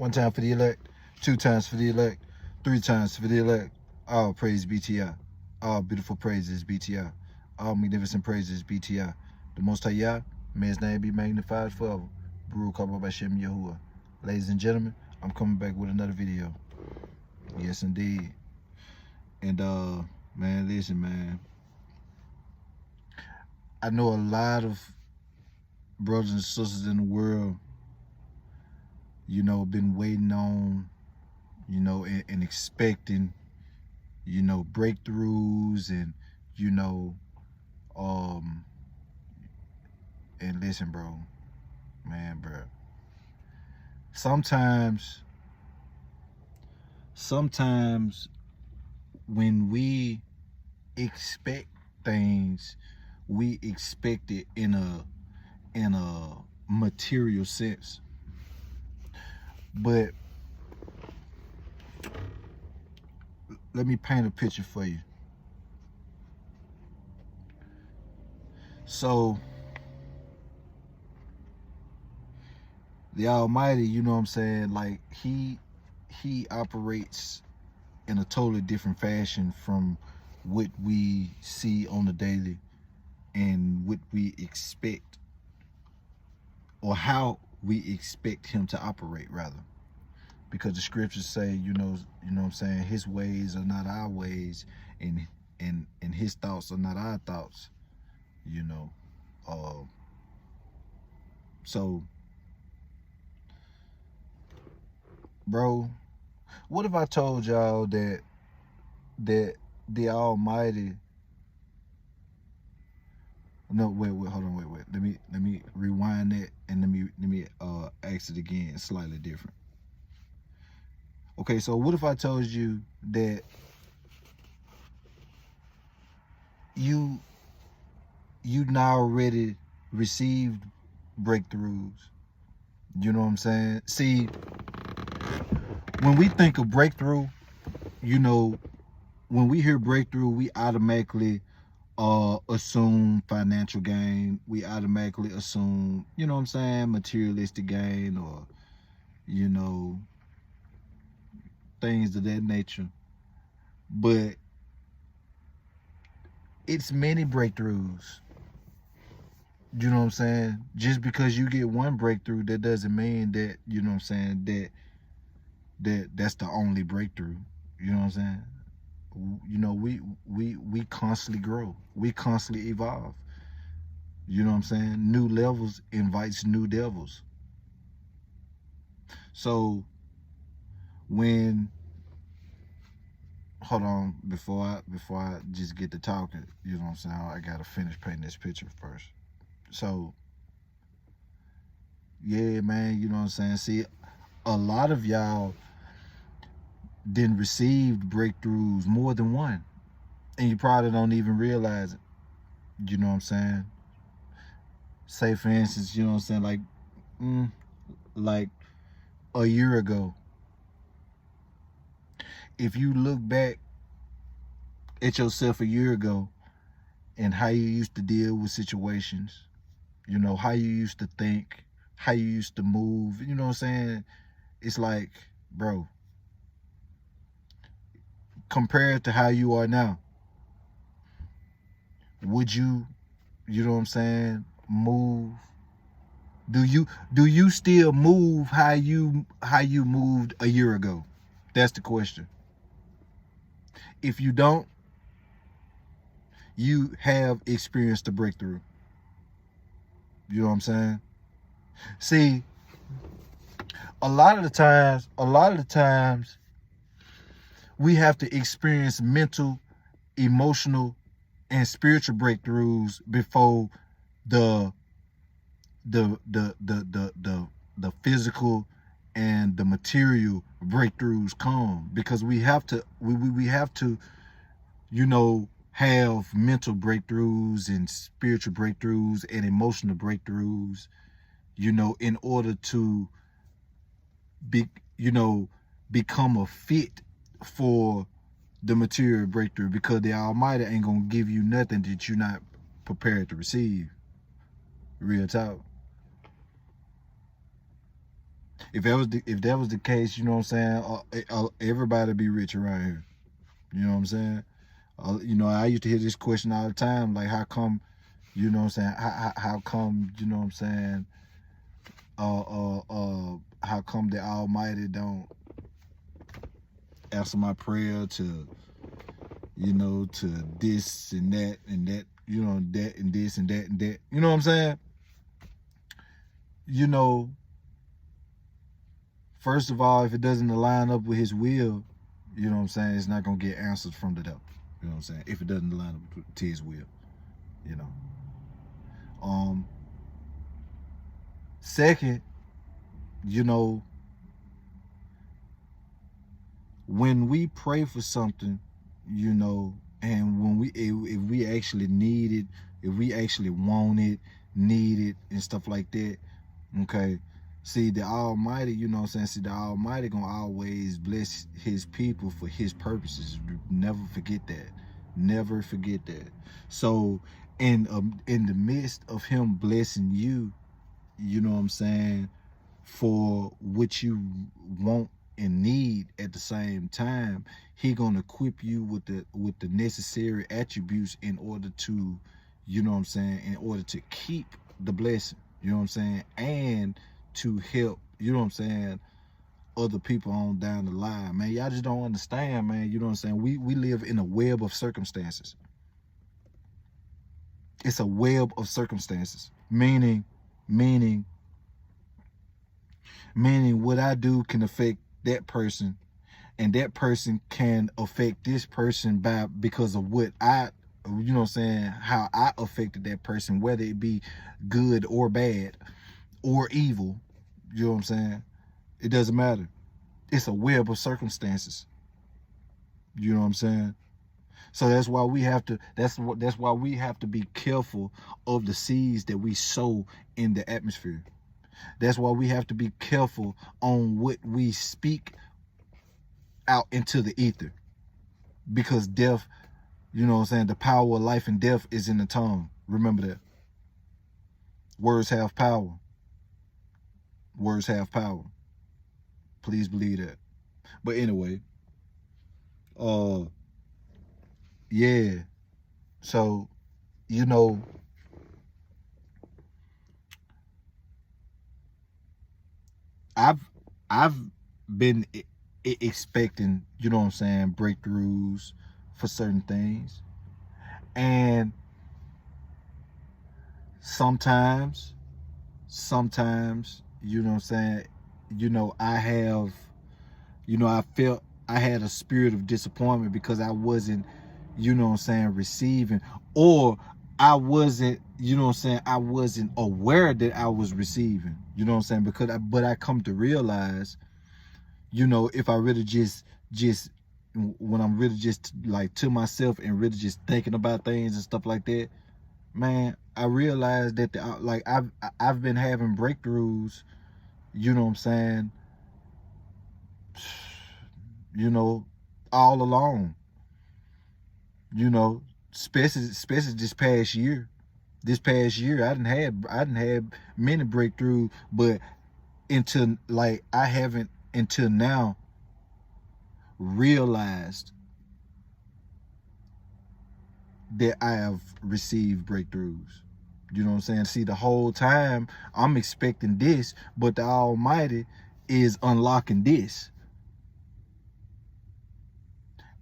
One time for the elect, two times for the elect, three times for the elect. All praise BTI. All beautiful praises BTI. All magnificent praises BTI. The Most High Yah, may His name be magnified forever. Baruch haba Bashem Yahuwah. Ladies and gentlemen, I'm coming back with another video. Yes, indeed. And man, listen, man. I know a lot of brothers and sisters in the world, you know, been waiting on, you know, and expecting, you know, breakthroughs and, you know, and listen, bro, man, bro. Sometimes when we expect things, we expect it in a material sense. But let me paint a picture for you. So the Almighty, you know what I'm saying, like he operates in a totally different fashion from what we see on the daily and what we expect, or how we expect him to operate, rather. Because the scriptures say, you know what I'm saying, his ways are not our ways, and his thoughts are not our thoughts, you know. So, bro, what if I told y'all that the Almighty, no, wait, hold on, wait. Let me rewind that and let me ask it again, slightly different. Okay, so what if I told you that you now already received breakthroughs? You know what I'm saying? See, when we think of breakthrough, you know, when we hear breakthrough, we automatically assume financial gain. We automatically assume, you know what I'm saying, materialistic gain, or, you know, things of that nature. But it's many breakthroughs. You know what I'm saying? Just because you get one breakthrough, that doesn't mean that, you know what I'm saying, that's the only breakthrough. You know what I'm saying? You know, we constantly grow. We constantly evolve. You know what I'm saying? New levels invites new devils. So when, hold on, before I just get to talking, you know what I'm saying, I gotta finish painting this picture first. So yeah, man, you know what I'm saying? See, a lot of y'all didn't receive breakthroughs, more than one, and you probably don't even realize it. You know what I'm saying? Say for instance, you know what I'm saying, like a year ago, if you look back at yourself a year ago and how you used to deal with situations, you know, how you used to think, how you used to move, you know what I'm saying? It's like, bro, compared to how you are now, would you know what I'm saying, move? Do you still move how you moved a year ago? That's the question. If you don't, you have experienced a breakthrough. You know what I'm saying? See, a lot of the times we have to experience mental, emotional, and spiritual breakthroughs before the physical and the material breakthroughs come, because we have to you know, have mental breakthroughs and spiritual breakthroughs and emotional breakthroughs, you know, in order to become a fit for the material breakthrough, because the Almighty ain't gonna give you nothing that you're not prepared to receive. Real talk. If that was the case, you know what I'm saying, everybody be rich around here. You know what I'm saying? You know, I used to hear this question all the time, like, how come, you know what I'm saying, how come, you know what I'm saying, how come the Almighty don't answer my prayer to, you know, to this and that and that, you know, that and this and that and that. You know what I'm saying? You know, first of all, if it doesn't align up with his will, you know what I'm saying, it's not going to get answered from the devil. You know what I'm saying? If it doesn't align up to his will, you know. Second, you know, when we pray for something, you know, and when if we actually need it, if we actually want it, need it, and stuff like that, okay, see, the Almighty, you know what I'm saying, see, the Almighty gonna always bless his people for his purposes. Never forget that. Never forget that. So in the midst of him blessing you, you know what I'm saying, for what you want and need at the same time, he gonna equip you with the necessary attributes in order to, you know what I'm saying, in order to keep the blessing, you know what I'm saying, and to help, you know what I'm saying, other people on down the line. Man, y'all just don't understand, man. You know what I'm saying? We live in a web of circumstances. It's a web of circumstances. Meaning what I do can affect that person, and that person can affect this person because of what I, you know what I'm saying, how I affected that person, whether it be good or bad or evil. You know what I'm saying? It doesn't matter. It's a web of circumstances. You know what I'm saying? So that's why we have to, that's why we have to be careful of the seeds that we sow in the atmosphere. That's why we have to be careful on what we speak out into the ether. Because death, you know what I'm saying, the power of life and death is in the tongue. Remember that. Words have power. Words have power. Please believe that. But anyway, yeah. So, you know, I've been expecting, you know what I'm saying, breakthroughs for certain things. And sometimes, you know what I'm saying, you know, I felt I had a spirit of disappointment because I wasn't, you know what I'm saying, receiving, or I wasn't, you know what I'm saying, I wasn't aware that I was receiving, you know what I'm saying, but I come to realize, you know, if I really just when I'm really just like to myself and really just thinking about things and stuff like that, man, I realized that like I've been having breakthroughs, you know what I'm saying, you know, all along, you know, especially this past year. This past year, I didn't have many breakthroughs, but until like I haven't until now realized that I have received breakthroughs. You know what I'm saying? See, the whole time I'm expecting this, but the Almighty is unlocking this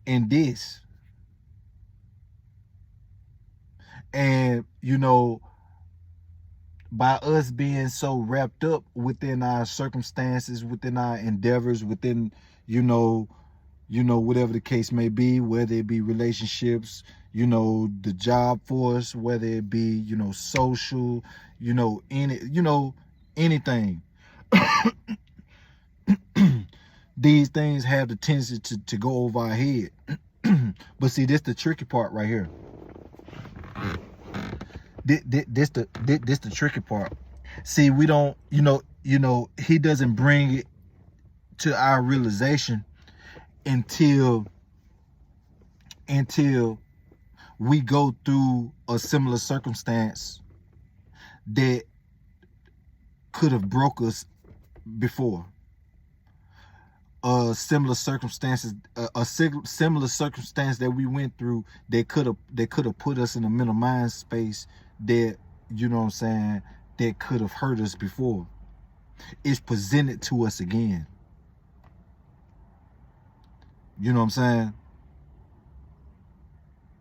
and this. And, you know, by us being so wrapped up within our circumstances, within our endeavors, within, you know, whatever the case may be, whether it be relationships, you know, the job force, whether it be, you know, social, you know, anything. These things have the tendency to go over our head. But see, this the tricky part right here. This the tricky part. See, we don't, you know, he doesn't bring it to our realization until we go through a similar circumstance that could have broke us before. Similar circumstances, similar circumstance that we went through, that could have put us in a mental mind space that, you know what I'm saying, that could have hurt us before. It's presented to us again. You know what I'm saying?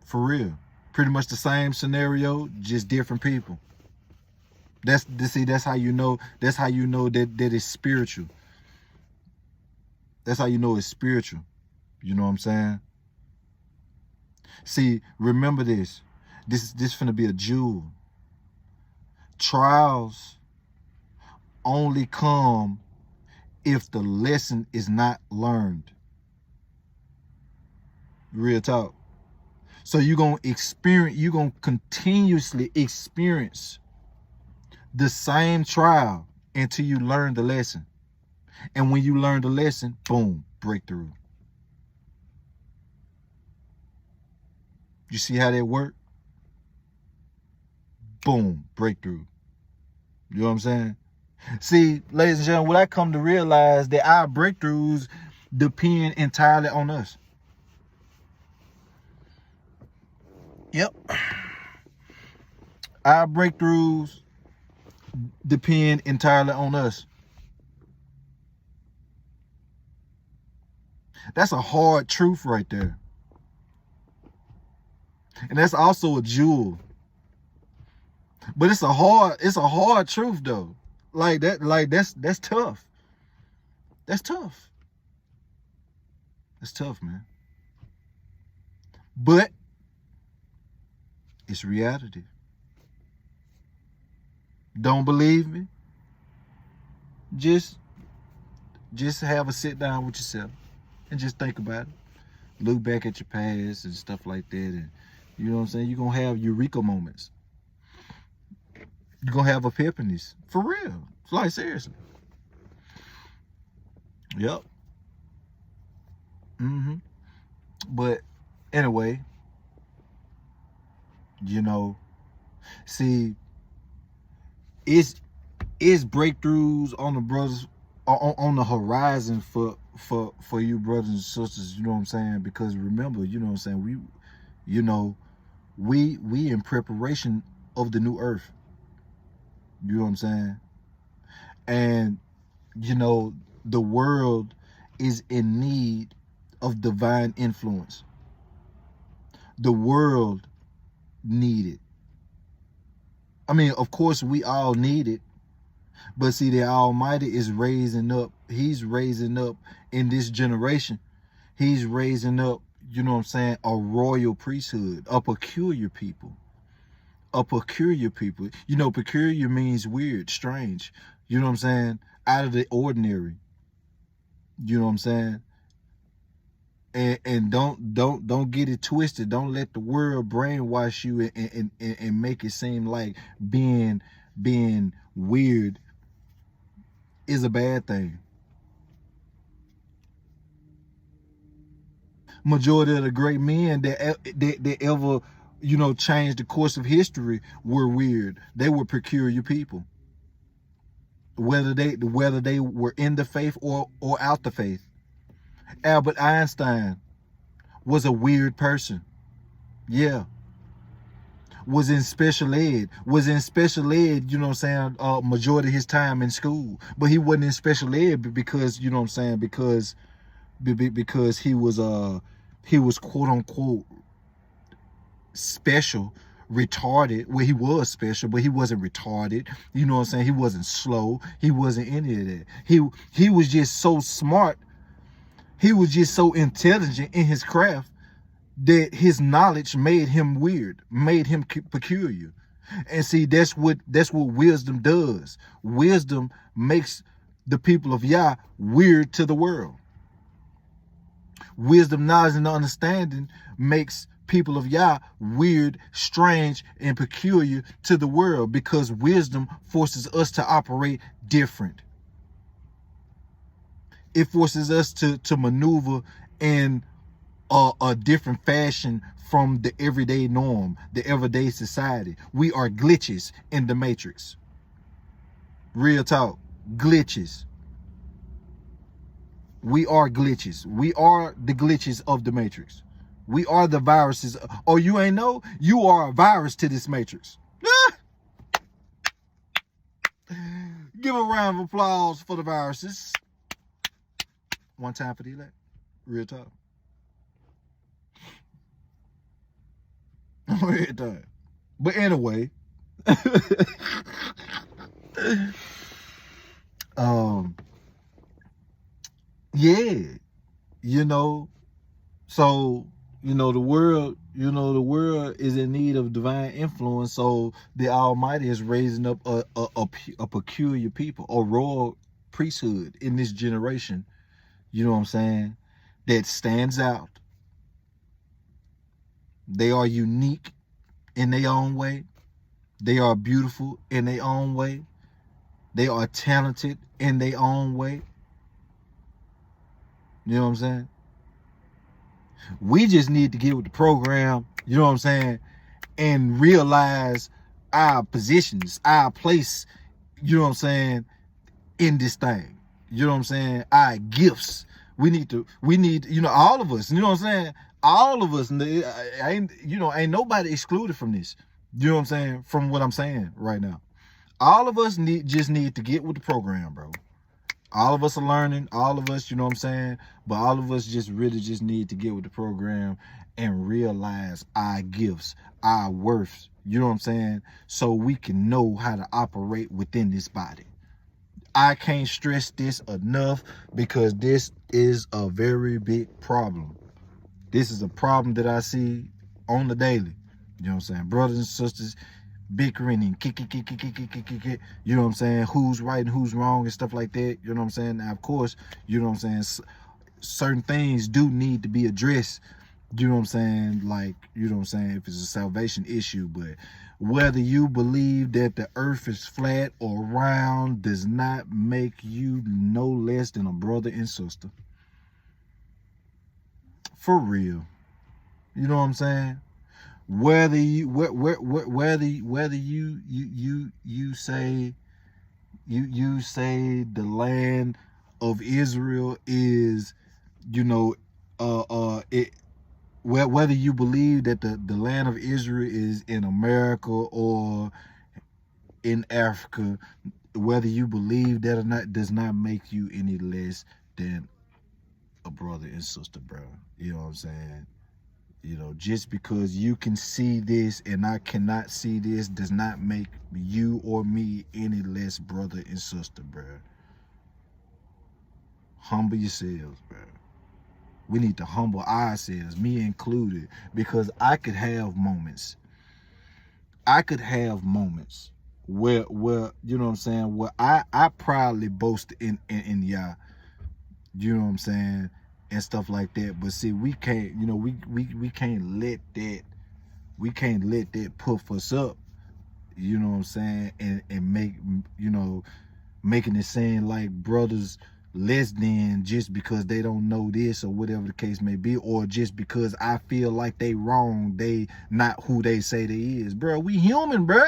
For real. Pretty much the same scenario, just different people. That's how you know. That's how you know that it's spiritual. That's how you know it's spiritual. You know what I'm saying? See, remember this. This finna be a jewel. Trials only come if the lesson is not learned. Real talk. So you're gonna continuously experience the same trial until you learn the lesson. And when you learn the lesson, boom, breakthrough. You see how that work? Boom, breakthrough. You know what I'm saying? See, ladies and gentlemen, what I come to realize, that our breakthroughs depend entirely on us. Yep. Our breakthroughs depend entirely on us. That's a hard truth right there. And that's also a jewel. But it's a hard truth though. That's tough. That's tough. That's tough, man. But it's reality. Don't believe me? Just have a sit down with yourself and just think about it. Look back at your past and stuff like that, and you know what I'm saying? You're gonna have eureka moments. You're gonna have epiphanies. For real. Like, seriously. Yep. But anyway, you know, see, it's breakthroughs on the brothers on the horizon for you brothers and sisters, you know what I'm saying? Because remember, you know what I'm saying, we in preparation of the new earth. You know what I'm saying? And you know, the world is in need of divine influence. The world need it. I mean, of course we all need it. But see, the Almighty is raising up. He's raising up in this generation. He's raising up, you know what I'm saying, a royal priesthood, a peculiar people. A peculiar people. You know, peculiar means weird, strange. You know what I'm saying? Out of the ordinary. You know what I'm saying? And don't get it twisted. Don't let the world brainwash you and make it seem like being weird is a bad thing. Majority of the great men that ever, you know, changed the course of history were weird. They were peculiar people. Whether they were in the faith or out the faith. Albert Einstein was a weird person. Yeah. Was in special ed, you know what I'm saying, majority of his time in school. But he wasn't in special ed because, you know what I'm saying, because he was quote unquote special, retarded. Well, he was special, but he wasn't retarded. You know what I'm saying? He wasn't slow. He wasn't any of that. He was just so smart. He was just so intelligent in his craft that his knowledge made him weird, made him peculiar. And see, that's what wisdom does. Wisdom makes the people of Yah weird to the world. Wisdom, knowledge, and understanding makes people of Yah weird, strange, and peculiar to the world, because wisdom forces us to operate different. It forces us to maneuver in a different fashion from the everyday norm, the everyday society. We are glitches in the matrix. Real talk, glitches. We are glitches. We are the glitches of the matrix. We are the viruses. Oh, you ain't know? You are a virus to this matrix. Give a round of applause for the viruses. One time for the elect. Real talk. Real talk. But anyway, yeah, you know, so the world, the world is in need of divine influence. So the Almighty is raising up a peculiar people, a royal priesthood in this generation. You know what I'm saying? That stands out. They are unique in their own way. They are beautiful in their own way. They are talented in their own way. You know what I'm saying? We just need to get with the program, you know what I'm saying, and realize our positions, our place, you know what I'm saying, in this thing. You know what I'm saying? Our gifts. We need, all of us, you know what I'm saying? All of us, ain't nobody excluded from this. You know what I'm saying? From what I'm saying right now. All of us just need to get with the program, bro. All of us are learning, all of us, you know what I'm saying? But all of us really need to get with the program and realize our gifts, our worth, you know what I'm saying? So we can know how to operate within this body. I can't stress this enough because this is a very big problem. This is a problem that I see on the daily. You know what I'm saying? Brothers and sisters bickering and kick, you know what I'm saying? Who's right and who's wrong and stuff like that. You know what I'm saying? Now, of course, you know what I'm saying? Certain things do need to be addressed. You know what I'm saying? Like, you know what I'm saying? If it's a salvation issue, but whether you believe that the earth is flat or round does not make you no less than a brother and sister. For real. You know what I'm saying? Whether you say the land of Israel is, whether you believe that the land of Israel is in America or in Africa, whether you believe that or not does not make you any less than a brother and sister, bro. You know what I'm saying? Just because you can see this and I cannot see this does not make you or me any less brother and sister, bro. Humble yourselves, bro. We need to humble ourselves, me included, because I could have moments. Where you know what I'm saying, where I proudly boast in y'all. You know what I'm saying? And stuff like that. But see, we can't, we can't let that puff us up, you know what I'm saying, and make, making it seem like brothers less than just because they don't know this or whatever the case may be, or just because I feel like they wrong, they not who they say they is. Bro, we human, bro.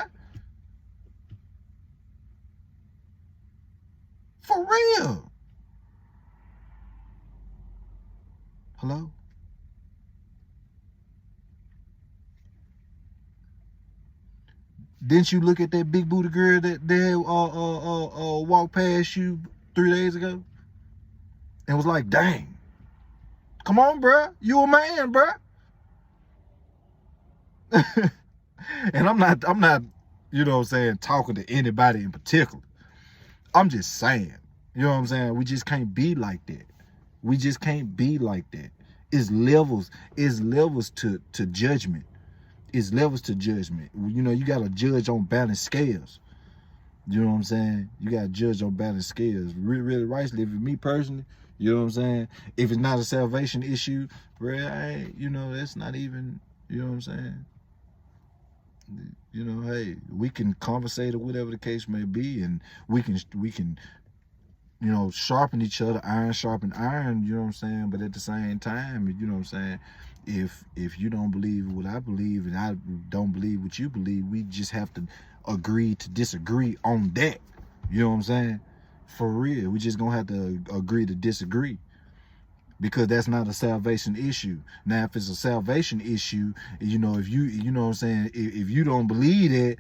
For real. Hello? Didn't you look at that big booty girl that walked past you 3 days ago and was like, dang, come on, bruh, you a man, bruh. And I'm not, you know what I'm saying, talking to anybody in particular. I'm just saying, you know what I'm saying? We just can't be like that. We just can't be like that. It's levels to judgment. It's levels to judgment. You got to judge on balanced scales. You know what I'm saying? You got to judge on balanced scales. Really rightly, if it's me personally, you know what I'm saying? If it's not a salvation issue, bro, that's not even, you know what I'm saying? Hey, we can conversate or whatever the case may be, and we can sharpen each other, iron sharpen iron, you know what I'm saying? But at the same time, you know what I'm saying, if you don't believe what I believe and I don't believe what you believe, we just have to agree to disagree on that. You know what I'm saying? For real. We just gonna have to agree to disagree. because that's not a salvation issue. Now, if it's a salvation issue, you know, if you know what I'm saying, if you don't believe that,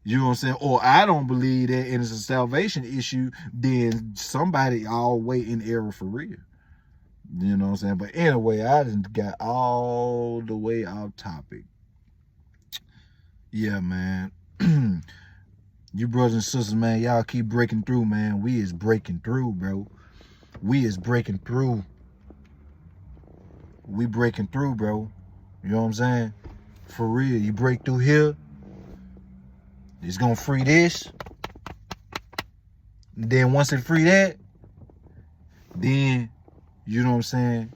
you know what I'm saying, or I don't believe that, and it's a salvation issue, then somebody all way in error for real. You know what I'm saying? But anyway, I done got all the way off topic. Yeah, man. You brothers and sisters, man, y'all keep breaking through, man. We is breaking through, bro. We is breaking through. We breaking through, bro. You know what I'm saying? For real, you break through here, it's gonna free this. And then once it free that, then, you know what I'm saying,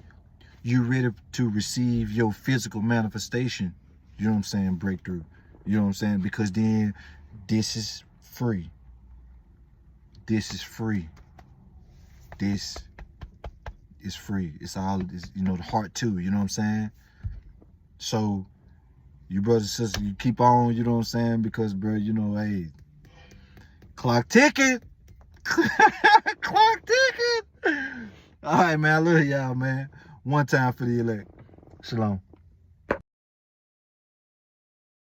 you ready to receive your physical manifestation. You know what I'm saying? Breakthrough. You know what I'm saying? Because then this is free. This is free. This is free. It's all, you know, the heart too. You know what I'm saying? So, you brothers and sisters, you keep on, you know what I'm saying? Because, bro, you know, hey, clock ticking. Clock ticking. All right, man. I love y'all, man. One time for the elect. Shalom.